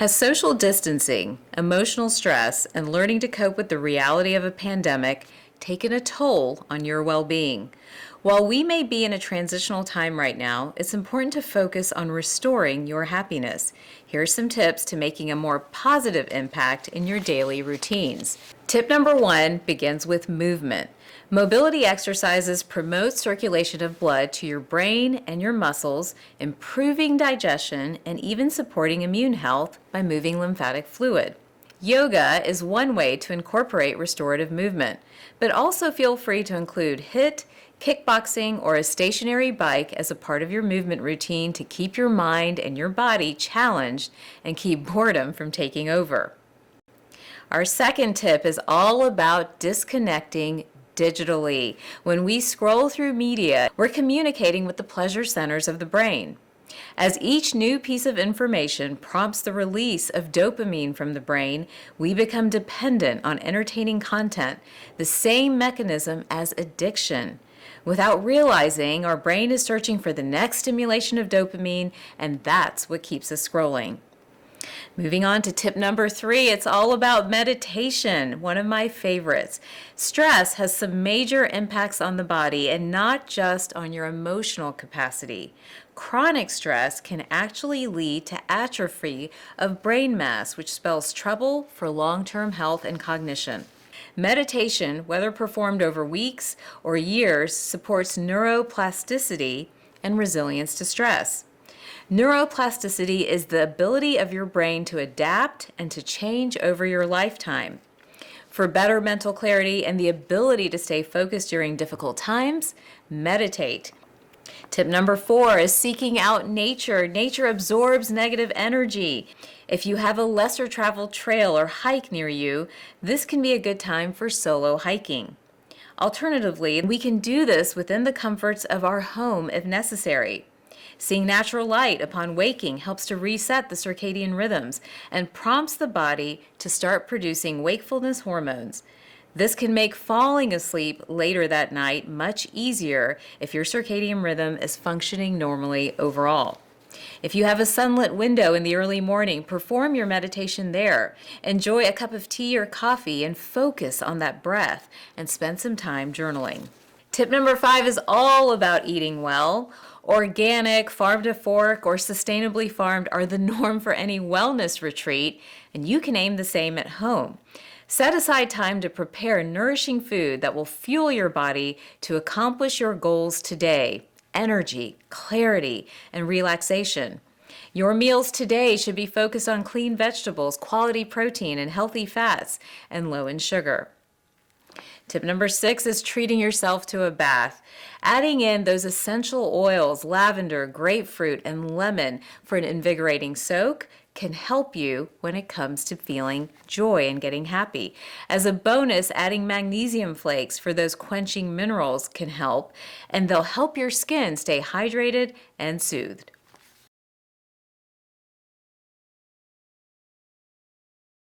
Has social distancing, emotional stress, and learning to cope with the reality of a pandemic taken a toll on your well-being? While we may be in a transitional time right now, it's important to focus on restoring your happiness. Here are some tips to making a more positive impact in your daily routines. Tip number 1 begins with movement. Mobility exercises promote circulation of blood to your brain and your muscles, improving digestion and even supporting immune health by moving lymphatic fluid. Yoga is one way to incorporate restorative movement, but also feel free to include HIIT, kickboxing, or a stationary bike as a part of your movement routine to keep your mind and your body challenged and keep boredom from taking over. Our second tip is all about disconnecting digitally. When we scroll through media, we're communicating with the pleasure centers of the brain. As each new piece of information prompts the release of dopamine from the brain, we become dependent on entertaining content, the same mechanism as addiction. Without realizing, our brain is searching for the next stimulation of dopamine, and that's what keeps us scrolling. Moving on to tip number 3, it's all about meditation, one of my favorites. Stress has some major impacts on the body and not just on your emotional capacity. Chronic stress can actually lead to atrophy of brain mass, which spells trouble for long-term health and cognition. Meditation, whether performed over weeks or years, supports neuroplasticity and resilience to stress. Neuroplasticity is the ability of your brain to adapt and to change over your lifetime. For better mental clarity and the ability to stay focused during difficult times, meditate. Tip number 4 is seeking out nature. Nature absorbs negative energy. If you have a lesser traveled trail or hike near you, this can be a good time for solo hiking. Alternatively, we can do this within the comforts of our home if necessary. Seeing natural light upon waking helps to reset the circadian rhythms and prompts the body to start producing wakefulness hormones. This can make falling asleep later that night much easier if your circadian rhythm is functioning normally overall. If you have a sunlit window in the early morning, perform your meditation there. Enjoy a cup of tea or coffee and focus on that breath and spend some time journaling. Tip number 5 is all about eating well. Organic, farm to fork, or sustainably farmed are the norm for any wellness retreat, and you can aim the same at home. Set aside time to prepare nourishing food that will fuel your body to accomplish your goals today: energy, clarity, and relaxation. Your meals today should be focused on clean vegetables, quality protein, and healthy fats, and low in sugar. Tip number 6 is treating yourself to a bath. Adding in those essential oils, lavender, grapefruit, and lemon for an invigorating soak can help you when it comes to feeling joy and getting happy. As a bonus, adding magnesium flakes for those quenching minerals can help, and they'll help your skin stay hydrated and soothed.